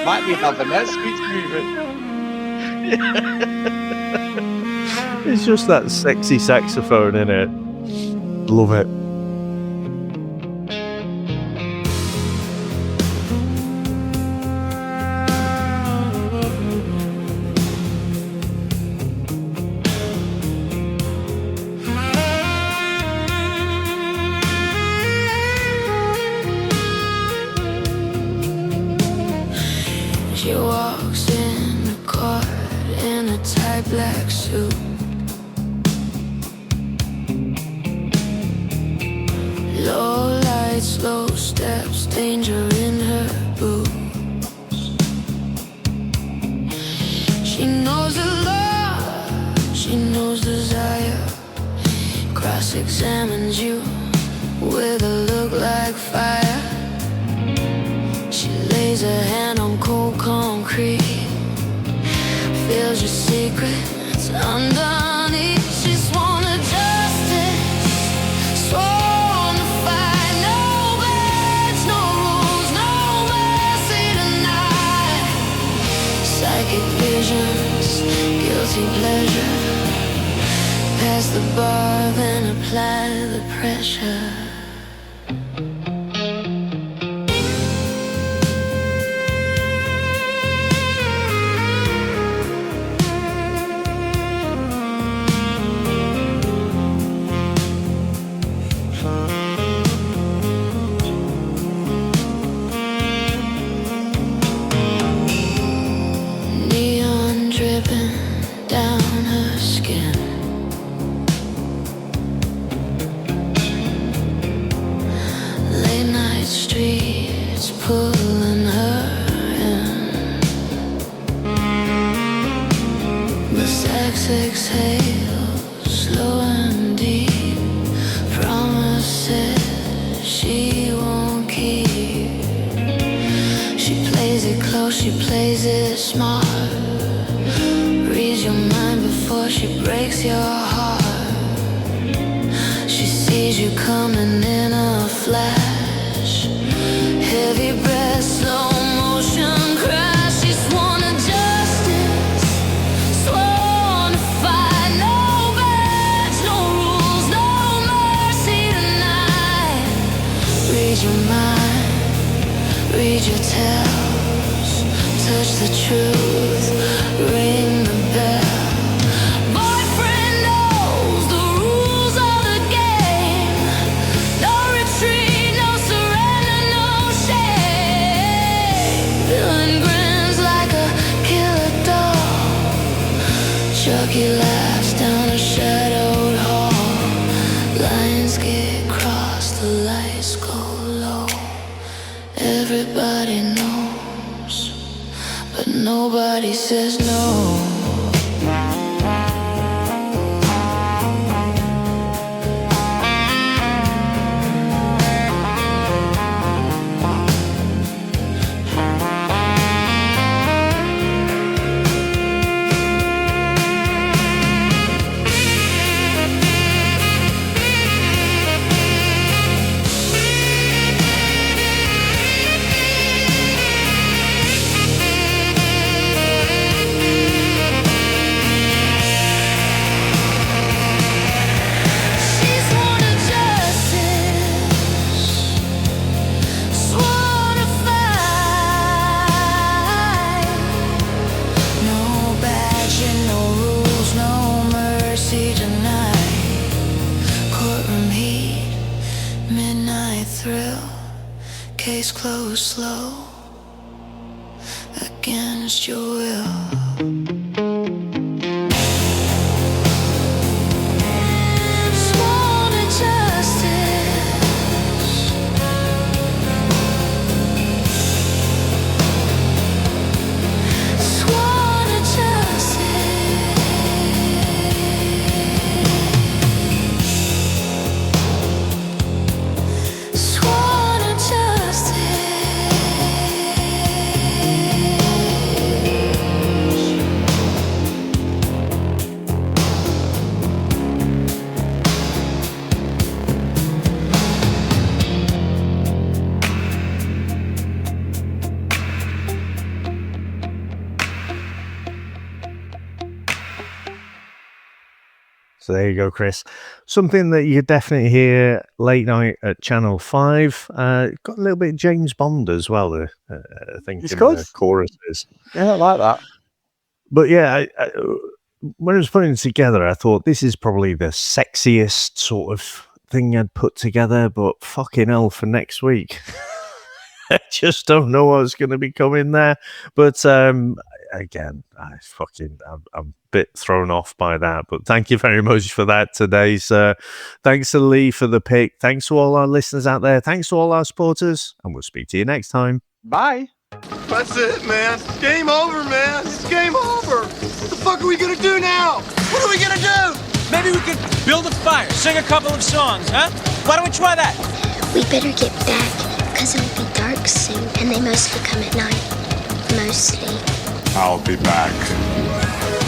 Speaker 5: Might be another next week's movie.
Speaker 6: It's just that sexy saxophone in it. Love it.
Speaker 9: She walks in the court in a tight black suit. Low lights, slow steps, danger in her boots. She knows the law, she knows desire. cross-examines you with a look like fire. She lays her hand on cold concrete, feels your secrets underneath. She sworn to justice, sworn to fight. No beds, no rules, no mercy tonight. Psychic visions, guilty pleasure. Pass the bar, then apply the pressure. Neon dripping down her skin. Late night streets pulling her in. The sex exhales slow and deep. Promises she won't keep. She plays it close, she plays it smart. Reads your mind before she breaks your heart. She sees you coming in a flash. Heavy breath, slow motion crash. She's sworn to justice, sworn to fight. No beds, no rules, no mercy tonight. Read your mind, read your tells. Touch the truth, ring the bell. Boyfriend knows the rules of the game. No retreat, no surrender, no shame. Villain grins like a killer dog. Chucky laughs down a shadowed hall. Lines get crossed, the lights go low. Everybody knows, but nobody says no. She's sworn to justice, sworn to fight. No badge and no rules, no mercy tonight. Courtroom heat, midnight thrill. Case closed slow, against your will. Sworn to justice, sworn to justice. Sworn to justice.
Speaker 6: So there you go, Chris. Something that you could definitely hear late night at Channel 5. Got a little bit of James Bond as well, I think,
Speaker 5: It's
Speaker 6: in
Speaker 5: good.
Speaker 6: the choruses.
Speaker 5: Yeah, I like that.
Speaker 6: But yeah, when I was putting it together, I thought this is probably the sexiest sort of thing I'd put together, but fucking hell, for next week. I just don't know what's going to be coming there. But again, I'm a bit thrown off by that. But thank you very much for that today, sir. Thanks to Lee for the pick. Thanks to all our listeners out there. Thanks to all our supporters. And we'll speak to you next time.
Speaker 5: Bye.
Speaker 10: That's it, man. Game over, man. It's game over. What the fuck are we gonna do now? What are we gonna do?
Speaker 11: Maybe we could build a fire, sing a couple of songs, huh? Why don't we try that?
Speaker 2: We better get back, because it'll be dark soon, and they mostly come at night. Mostly.
Speaker 10: I'll be back.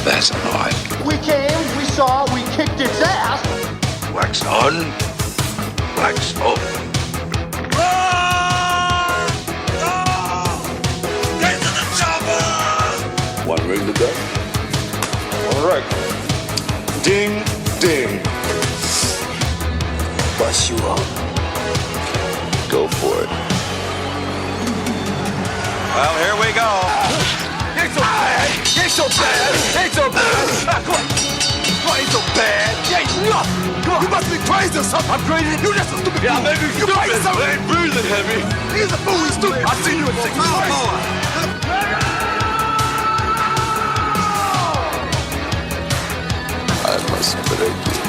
Speaker 10: That's a lie.
Speaker 12: We came, we saw, we kicked its ass.
Speaker 10: Wax on, wax off. Get to the chopper! One ring to go. All right. Ding, ding. Bust you up. Go for it.
Speaker 1: Well, here we go.
Speaker 10: Ain't so bad. Ain't so bad. Ain't so bad. Come on. Come on, ain't so bad. Ain't nothing. Come on. You must be crazy or something. I'm crazy. You just a stupid. Yeah, maybe you crazy. I ain't breathing heavy. He's a fool. He's stupid. I seen you at 6 o'clock. I must break you.